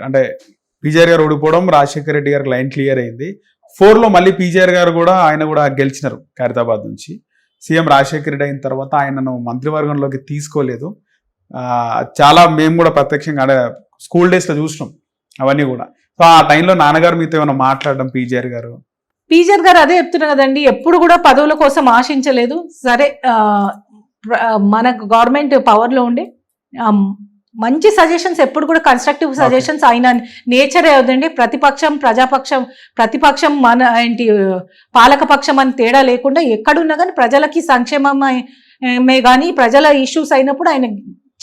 అంటే పీజీఆర్ గారు ఓడిపోవడం, రాజశేఖర రెడ్డి గారికి లైన్ క్లియర్ అయింది. 4లో మళ్ళీ పీజీఆర్ గారు కూడా ఆయన కూడా గెలిచినారు ఖైరతాబాద్ నుంచి. సీఎం రాజశేఖర రెడ్డి అయిన తర్వాత ఆయనను మంత్రివర్గంలోకి తీసుకోలేదు. చాలా మేము కూడా ప్రత్యక్షంగా స్కూల్ డేస్లో చూసినాం అవన్నీ కూడా. సో ఆ టైంలో నాన్నగారు మీతో ఏమైనా మాట్లాడడం పీజీఆర్ గారు అదే చెప్తున్నా కదండి, ఎప్పుడు కూడా పదవుల కోసం ఆశించలేదు. సరే, మన గవర్నమెంట్ పవర్లో ఉండి మంచి సజెషన్స్, ఎప్పుడు కూడా కన్స్ట్రక్టివ్ సజెషన్స్. ఆయన నేచరే అవుతుంది. ప్రతిపక్షం మన ఏంటి పాలకపక్షం అని తేడా లేకుండా ఎక్కడున్నా కానీ ప్రజలకి సంక్షేమమే కానీ ప్రజల ఇష్యూస్ అయినప్పుడు ఆయన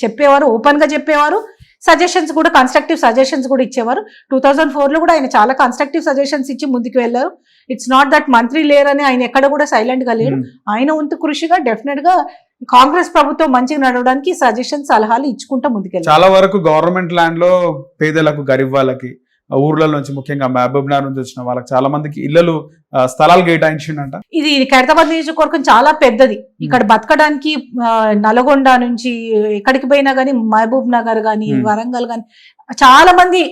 చెప్పేవారు, ఓపెన్గా చెప్పేవారు. సజెషన్స్ కూడా, కన్స్ట్రక్టివ్ సజెషన్స్ కూడా ఇచ్చేవారు. 2004లో కూడా ఆయన చాలా కన్స్ట్రక్టివ్ సజెషన్స్ ఇచ్చి ముందుకు వెళ్ళారు. ఇట్స్ నాట్ దట్ మంత్రి లేరని ఆయన ఎక్కడ కూడా సైలెంట్ గా లేరు. ఆయన వంతు కృషిగా డెఫినెట్ గా కాంగ్రెస్ ప్రభుత్వం మంచిగా నడవడానికి సజెషన్స్, సలహాలు ఇచ్చుకుంటా ముందుకెళ్ళారు. చాలా వరకు గవర్నమెంట్ ల్యాండ్ లో పేదలకు, గరీబ్ వాళ్ళకి, ఊర్ల నుంచి ముఖ్యంగా మహబూబ్నగర్ నుంచి వచ్చిన వాళ్ళకి చాలా మందికి ఇళ్లలు, స్థలాలు కేటాయించిండంట. ఇది ఖైరతాబాద్ నియోజకవర్గం చాలా పెద్దది. ఇక్కడ బతకడానికి నల్గొండ నుంచి ఎక్కడికి పోయినా గానీ, మహబూబ్ నగర్ గానీ, వరంగల్ గానీ చాలా మంది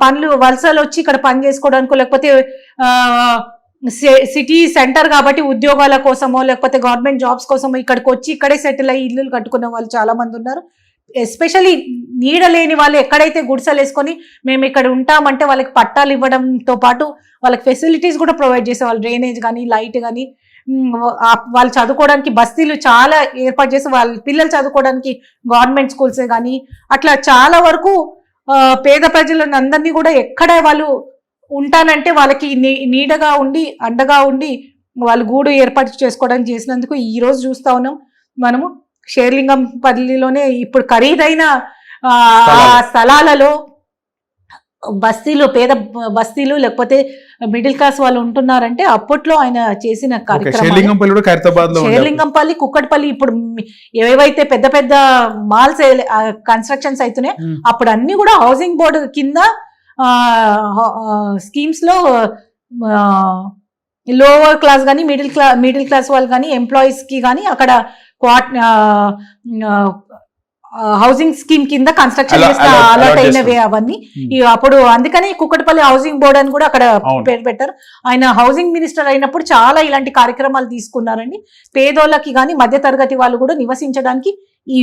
పనులు వలసలు వచ్చి ఇక్కడ పని చేసుకోవడానికి, లేకపోతే సిటీ సెంటర్ కాబట్టి ఉద్యోగాల కోసమో లేకపోతే గవర్నమెంట్ జాబ్స్ కోసమో ఇక్కడికి వచ్చి ఇక్కడే సెటిల్ అయ్యి ఇల్లు కట్టుకునే వాళ్ళు చాలా మంది ఉన్నారు. ఎస్పెషల్లీ నీడ లేని వాళ్ళు ఎక్కడైతే గుడిసెలు వేసుకొని మేము ఇక్కడ ఉంటామంటే వాళ్ళకి పట్టాలు ఇవ్వడంతో పాటు వాళ్ళకి ఫెసిలిటీస్ కూడా ప్రొవైడ్ చేసేవాళ్ళు. డ్రైనేజ్ కానీ, లైట్ కానీ, వాళ్ళు చదువుకోవడానికి బస్తీలు చాలా ఏర్పాటు చేసి వాళ్ళ పిల్లలు చదువుకోవడానికి గవర్నమెంట్ స్కూల్సే కానీ, అట్లా చాలా వరకు పేద ప్రజలను అందరినీ కూడా ఎక్కడ వాళ్ళు ఉంటానంటే వాళ్ళకి నీడగా ఉండి, అండగా ఉండి వాళ్ళు గూడు ఏర్పాటు చేసుకోవడానికి చేసినందుకు ఈ రోజు చూస్తా ఉన్నాం మనము. షేర్లింగంపల్లిలోనే ఇప్పుడు ఖరీదైన స్థలాలలో బస్తీలు, పేద బస్తీలు లేకపోతే మిడిల్ క్లాస్ వాళ్ళు ఉంటున్నారంటే అప్పట్లో ఆయన చేసిన కార్యక్రమం. షేర్లింగంపల్లి, కుక్కట్పల్లి, ఇప్పుడు ఏవైతే పెద్ద పెద్ద మాల్స్ కన్స్ట్రక్షన్స్ అవుతున్నాయి అప్పుడు అన్ని కూడా హౌసింగ్ బోర్డు కింద స్కీమ్స్ లో లోవర్ క్లాస్ కానీ, మిడిల్ క్లాస్ వాళ్ళు కానీ, ఎంప్లాయీస్ కి కానీ అక్కడ హౌసింగ్ స్కీమ్ కింద కన్స్ట్రక్షన్ చేసిన అలర్ట్ అయినవే అవన్నీ. అప్పుడు అందుకని కుక్కటపల్లి హౌసింగ్ బోర్డ్ అని కూడా అక్కడ పేరు పెట్టారు. ఆయన హౌసింగ్ మినిస్టర్ అయినప్పుడు చాలా ఇలాంటి కార్యక్రమాలు తీసుకున్నారండి. పేదోళ్ళకి కానీ, మధ్య తరగతి వాళ్ళు కూడా నివసించడానికి ఈ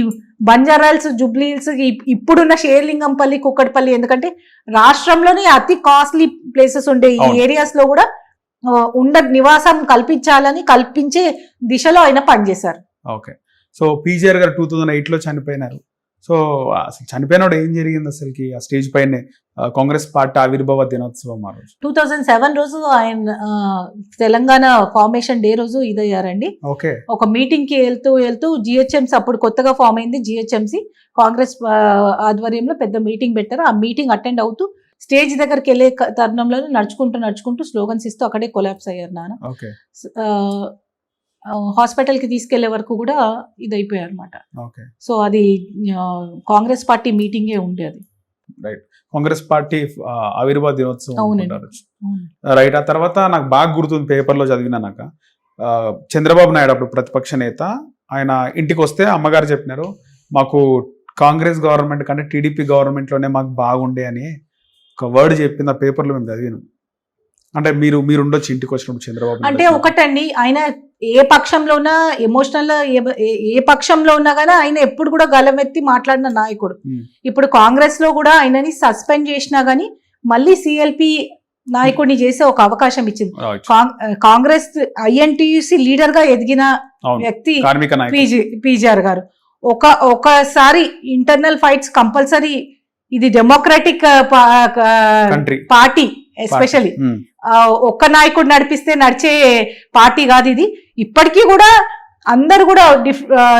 బంజారాల్స్, జుబ్లీహిల్స్, ఇప్పుడున్న షేర్లింగంపల్లి, కుక్కటపల్లి, ఎందుకంటే రాష్ట్రంలోనే అతి కాస్ట్లీ ప్లేసెస్ ఉండే ఈ ఏరియాస్ లో కూడా నివాసం కల్పించే దిశలో ఆయన పనిచేశారు. ఓకే. సో పీజీఆర్ గారు 2008లో చనిపోయినారు. సో అసలు చనిపోయినప్పుడు ఏం జరిగింది అసలుకి? ఆ స్టేజ్ పైనే కాంగ్రెస్ పార్టీ ఆవిర్భావ దినోత్సవం ఆ రోజు 2007 రోజు ఆయన తెలంగాణ ఫార్మేషన్ డే రోజు ఇదయ్యారండి. ఓకే. ఒక మీటింగ్ కి వెళ్తూ జిహెచ్ఎంసీ, అప్పుడు కొత్తగా ఫామ్ అయింది జిహెచ్ఎంసీ, కాంగ్రెస్ ఆధ్వర్యంలో పెద్ద మీటింగ్ పెట్టారు. ఆ మీటింగ్ అటెండ్ అవుతూ స్టేజ్ దగ్గరికి వెళ్ళే తరుణంలో నడుచుకుంటూ స్లోగన్స్ ఇస్తూ అక్కడే కొలాప్స్ అయ్యారు నాన్న. హాస్పిటల్ కి తీసుకెళ్లే వరకు కూడా ఇది అయిపోయారు అనమాట. సో అది కాంగ్రెస్ పార్టీ మీటింగే ఉండేది. రైట్. కాంగ్రెస్ పార్టీ ఆవిర్భావ దినోత్సవం రైట్. ఆ తర్వాత నాకు బాగా గుర్తుంది, పేపర్లో చదివినాక చంద్రబాబు నాయుడు అప్పుడు ప్రతిపక్ష నేత, ఆయన ఇంటికి వస్తే అమ్మగారు చెప్పినారు, మాకు కాంగ్రెస్ గవర్నమెంట్ కంటే టీడీపీ గవర్నమెంట్లోనే మాకు బాగుండే అని ఒక వర్డ్ చెప్పింది. ఆ పేపర్లో మేము చదివినాం. అంటే మీరు ఉండొచ్చు ఇంటికి వచ్చినప్పుడు చంద్రబాబు. అంటే ఒకటండి, ఆయన ఏ పక్షంలో ఉన్నా, ఎమోషనల్ ఏ పక్షంలో ఉన్నా కానీ ఆయన ఎప్పుడు కూడా గలమెత్తి మాట్లాడిన నాయకుడు. ఇప్పుడు కాంగ్రెస్ లో కూడా ఆయనని సస్పెండ్ చేసినా గానీ మళ్ళీ సిఎల్పి నాయకుడిని చేసే ఒక అవకాశం ఇచ్చింది. కాంగ్రెస్ ఐఎన్టీయూసీ లీడర్ గా ఎదిగిన వ్యక్తి పీజీఆర్ గారు. ఒకసారి ఇంటర్నల్ ఫైట్స్ కంపల్సరీ. ఇది డెమోక్రటిక్ పార్టీ, ఎస్పెషల్లీ ఒక్క నాయకుడు నడిపిస్తే నడిచే పార్టీ కాదు ఇది. ఇప్పటికీ కూడా అందరు కూడా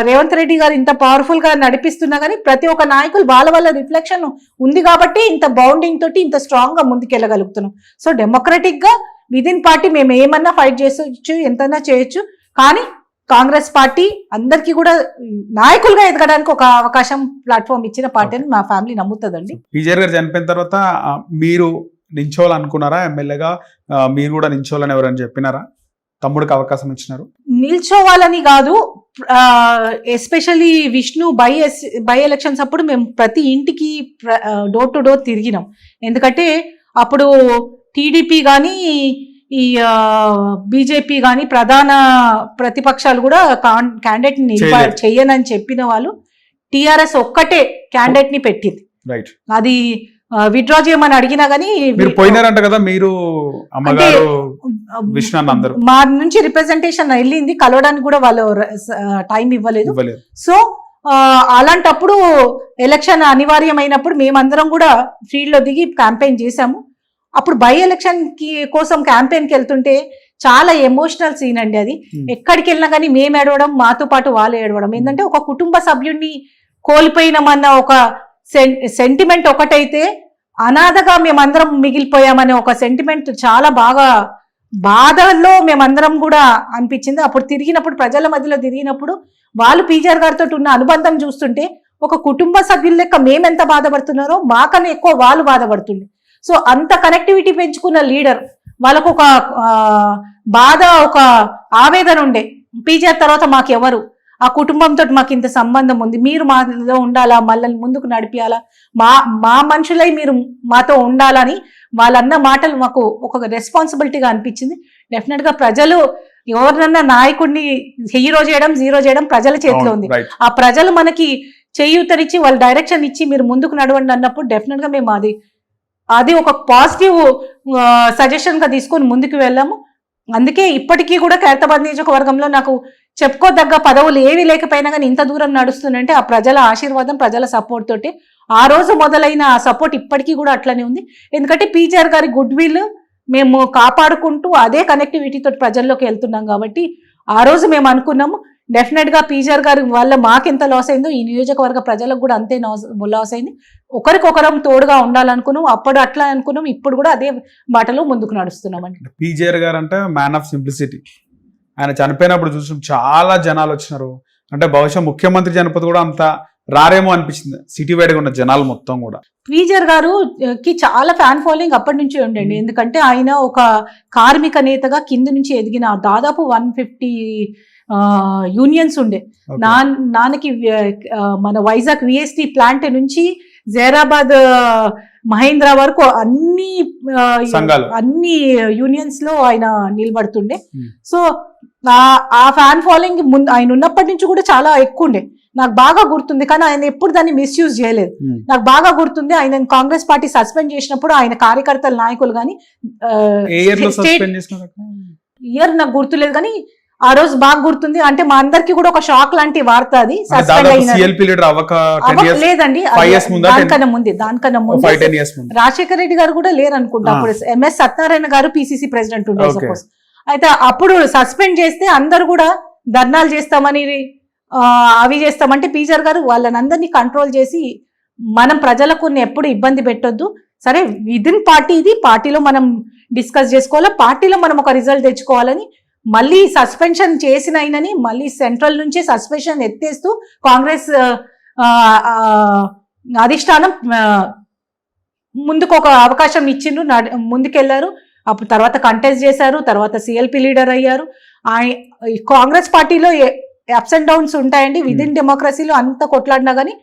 రేవంత్ రెడ్డి గారు ఇంత పవర్ఫుల్ గా నడిపిస్తున్నా కానీ ప్రతి ఒక్క నాయకులు వాళ్ళ రిఫ్లెక్షన్ ఉంది కాబట్టి ఇంత బౌండింగ్ తోటి ఇంత స్ట్రాంగ్ గా ముందుకెళ్ళగలుగుతున్నాం. సో డెమోక్రటిక్ గా విదిన్ పార్టీ మేము ఏమన్నా ఫైట్ చేసొచ్చు, ఎంతైనా చేయొచ్చు. కానీ కాంగ్రెస్ పార్టీ అందరికీ కూడా నాయకులుగా ఎదగడానికి ఒక అవకాశం, ప్లాట్ఫామ్ ఇచ్చిన పార్టీ అని మా ఫ్యామిలీ నమ్ముతుందండి. పీజీఆర్ గారు చనిపోయిన తర్వాత మీరు నిల్చోవాలనుకున్నారా ఎమ్మెల్యేగా? మీరు కూడా నిల్చోవాలని ఎవరైనా చెప్పినారా? తమ్ముడికి అవకాశం ఇచ్చినారు? నిల్చోవాలని కాదు, ఎస్పెషల్లీ విష్ణు బై ఎలక్షన్స్ అప్పుడు మేము ప్రతి ఇంటికి డోర్ టు డోర్ తిరిగినాం. ఎందుకంటే అప్పుడు టీడీపీ కానీ ఈ బీజేపీ కానీ ప్రధాన ప్రతిపక్షాలు కూడా క్యాండిడేట్ ని చెయ్యనని చెప్పిన వాళ్ళు టిఆర్ఎస్ ఒక్కటే క్యాండిడేట్ ని పెట్టింది. అది విత్డ్రా చేయమని అడిగినా గానీ పోయినారంట కదా మీరు, మా నుంచి రిప్రజెంటేషన్ వెళ్ళింది, కలవడానికి కూడా వాళ్ళు టైం ఇవ్వలేదు. సో అలాంటప్పుడు ఎలక్షన్ అనివార్యమైనప్పుడు మేమందరం కూడా ఫీల్డ్ లో దిగి క్యాంపెయిన్ చేశాము. అప్పుడు బై ఎలక్షన్ కోసం క్యాంపెయిన్ కి వెళ్తుంటే చాలా ఎమోషనల్ సీన్ అండి అది. ఎక్కడికి వెళ్ళినా కానీ మేము ఏడవడం, మాతో పాటు వాళ్ళు ఏడవడం. ఏంటంటే ఒక కుటుంబ సభ్యుడిని కోల్పోయినామన్న ఒక సెంటిమెంట్ ఒకటైతే, అనాథగా మేమందరం మిగిలిపోయామనే ఒక సెంటిమెంట్ చాలా బాగా బాధల్లో మేమందరం కూడా అనిపించింది. అప్పుడు తిరిగినప్పుడు, ప్రజల మధ్యలో తిరిగినప్పుడు వాళ్ళు పీజీఆర్ గారితో ఉన్న అనుబంధం చూస్తుంటే ఒక కుటుంబ సభ్యుల లెక్క మేమెంత బాధపడుతున్నారో మాకన్నా ఎక్కువ వాళ్ళు బాధపడుతుండే. సో అంత కనెక్టివిటీ పెంచుకున్న లీడర్, వాళ్ళకు ఒక బాధ, ఒక ఆవేదన ఉండే, పీజీఆర్ తర్వాత మాకెవరు, ఆ కుటుంబంతో మాకు ఇంత సంబంధం ఉంది, మీరు మాలో ఉండాలా, మళ్ళీ ముందుకు నడిపియాలా, మా మనుషులై మీరు మాతో ఉండాలని వాళ్ళన్న మాటలు మాకు ఒక రెస్పాన్సిబిలిటీగా అనిపించింది. డెఫినెట్ గా ప్రజలు ఎవరినన్నా నాయకుడిని హీరో చేయడం, జీరో చేయడం ప్రజల చేతిలో ఉంది. ఆ ప్రజలు మనకి చేయూతనిచ్చి వాళ్ళు డైరెక్షన్ ఇచ్చి మీరు ముందుకు నడవండి అన్నప్పుడు డెఫినెట్ గా మేము అది ఒక పాజిటివ్ సజెషన్ గా తీసుకొని ముందుకు వెళ్ళాము. అందుకే ఇప్పటికీ కూడా ఖైరతాబాద్ నియోజకవర్గంలో నాకు చెప్పుకోదగ్గ పదవులు ఏవి లేకపోయినా కానీ ఇంత దూరం నడుస్తుందంటే ఆ ప్రజల ఆశీర్వాదం, ప్రజల సపోర్ట్ తోటి. ఆ రోజు మొదలైన ఆ సపోర్ట్ ఇప్పటికీ కూడా అట్లనే ఉంది. ఎందుకంటే పీజీఆర్ గారి గుడ్ విల్ మేము కాపాడుకుంటూ అదే కనెక్టివిటీతో ప్రజల్లోకి వెళ్తున్నాం కాబట్టి ఆ రోజు మేము అనుకున్నాము డెఫినెట్ గా పీజీఆర్ గారి వల్ల మాకెంత లాస్ అయిందో ఈ నియోజకవర్గ ప్రజలకు కూడా అంతే లాస్ అయింది. ఒకరికొకరం తోడుగా ఉండాలనుకున్నాం, అప్పుడు అట్లా అనుకున్నాం, ఇప్పుడు కూడా అదే బాటలో ముందుకు నడుస్తున్నామండి. పీజీఆర్ గారు అంటే మ్యాన్ ఆఫ్ సింప్లిసిటీ. ఆయన చనిపోయినప్పుడు చూసాం చాలా జనాలు వచ్చినారు. అంటే బహుశా ముఖ్యమంత్రి చనిపోతే కూడా అంత రారేమో అనిపించింది సిటీ వైడ్గా ఉన్న జనాలు మొత్తం కూడా. పీజీఆర్ గారు కి చాలా ఫ్యాన్ ఫాలోయింగ్ అప్పటి నుంచి ఉండండి. ఎందుకంటే ఆయన ఒక కార్మిక నేతగా కింద నుంచి ఎదిగిన దాదాపు 150 యూనియన్స్ ఉండే. నాన్నకి మన వైజాగ్ విఎస్టీ ప్లాంట్ నుంచి జైరాబాద్ మహేంద్ర వరకు అన్ని యూనియన్స్ లో ఆయన నిలబడుతుండే. సో ఆ ఫ్యాన్ ఫాలోయింగ్ ముందు ఆయన ఉన్నప్పటి నుంచి కూడా చాలా ఎక్కువ ఉండే. నాకు బాగా గుర్తుంది, కానీ ఆయన ఎప్పుడు దాన్ని మిస్యూజ్ చేయలేదు. నాకు బాగా గుర్తుంది, ఆయన కాంగ్రెస్ పార్టీ సస్పెండ్ చేసినప్పుడు ఆయన కార్యకర్తల నాయకులు కానీ ఇయర్ నాకు గుర్తులేదు, కానీ ఆ రోజు బాగా గుర్తుంది. అంటే మా అందరికి కూడా ఒక షాక్ లాంటి వార్త అది. సస్పెండ్ లేదండి, దానికన్నా ముందు రాజశేఖర రెడ్డి గారు కూడా లేరు అనుకుంటా. అప్పుడు ఎంఎస్ సత్యనారాయణ గారు పిసిసి ప్రెసిడెంట్ ఉండే. సపోజ్ అయితే అప్పుడు సస్పెండ్ చేస్తే అందరు కూడా ధర్నాలు చేస్తామని, అవి చేస్తామంటే పీజీఆర్ గారు వాళ్ళని అందరినీ కంట్రోల్ చేసి మనం ప్రజలకు ఎప్పుడు ఇబ్బంది పెట్టొద్దు, సరే విదిన్ పార్టీ, ఇది పార్టీలో మనం డిస్కస్ చేసుకోవాలా, పార్టీలో మనం ఒక రిజల్ట్ తెచ్చుకోవాలని మళ్ళీ సస్పెన్షన్ చేసిన ఆయనని మళ్ళీ సెంట్రల్ నుంచి సస్పెన్షన్ ఎత్తేస్తూ కాంగ్రెస్ అధిష్టానం ముందుకు ఒక అవకాశం ఇచ్చిండ్రు, ముందుకెళ్లారు. అప్పుడు తర్వాత కంటెస్ట్ చేశారు, తర్వాత సిఎల్పి లీడర్ అయ్యారు. కాంగ్రెస్ పార్టీలో అప్స్ అండ్ డౌన్స్ ఉంటాయండి, విదిన్ డెమోక్రసీలో అంత కొట్లాడినా కానీ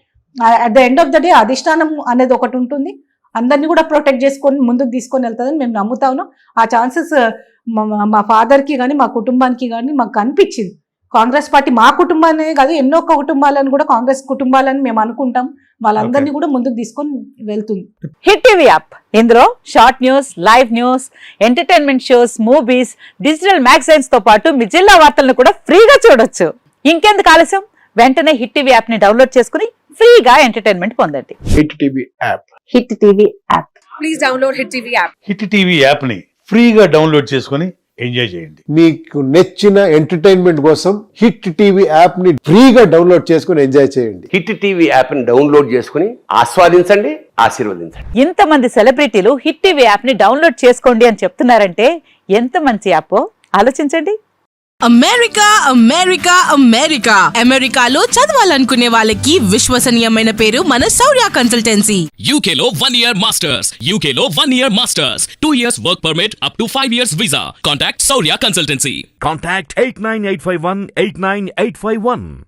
at the end of the day అధిష్టానం అనేది ఒకటి ఉంటుంది, అందరినీ కూడా ప్రొటెక్ట్ చేసుకొని ముందుకు తీసుకొని వెళ్తుందని మేము నమ్ముతా ఉన్నాం. ఆ ఛాన్సెస్ మా ఫాదర్ కి కానీ మా కుటుంబానికి కానీ మాకు కనిపించింది. కాంగ్రెస్ పార్టీ మా కుటుంబాన్ని కాదు, ఎన్నో కుటుంబాలను కూడా కాంగ్రెస్ కుటుంబాలని మేము అనుకుంటాం, వాళ్ళందరినీ కూడా ముందుకు తీసుకొని వెళ్తుంది. హిట్ టీవీ యాప్, ఇందులో short news, live news, entertainment shows, movies, digital magazines తో పాటు మీ జిల్లా వార్తలను కూడా ఫ్రీగా చూడొచ్చు. ఇంకెందుకు ఆలస్యం, వెంటనే హిట్ టీవీ యాప్ ని డౌన్లోడ్ చేసుకుని ఫ్రీగా ఎంటర్టైన్మెంట్ పొందండి. Hit TV app. Hit TV app. Please download hit TV app. Hit TV app ని ఫ్రీగా డౌన్లోడ్ చేసుకుని ఎంజాయ్ చేయండి. మీకు నచ్చిన ఎంటర్టైన్మెంట్ కోసం హిట్ టీవీ యాప్ ని ఫ్రీగా డౌన్లోడ్ చేసుకుని ఎంజాయ్ చేయండి. హిట్ టీవీ యాప్ ని డౌన్లోడ్ చేసుకుని ఆస్వాదించండి, ఆశీర్వదించండి. ఇంతమంది సెలబ్రిటీలు హిట్ టీవీ యాప్ ని డౌన్లోడ్ చేసుకోండి అని చెప్తున్నారంటే ఎంత మంచి యాప్ ఆలోచించండి. అమెరికా అమెరికా అమెరికా అమెరికాలో చదవాలనుకునే వాళ్ళకి విశ్వసనీయమైన పేరు మన శౌర్య కన్సల్టెన్సీ. UK లో 1 year masters. UK లో 1 year masters. 2 years work permit up to 5 years visa. Contact Saurya Consultancy. Contact 89851 89851.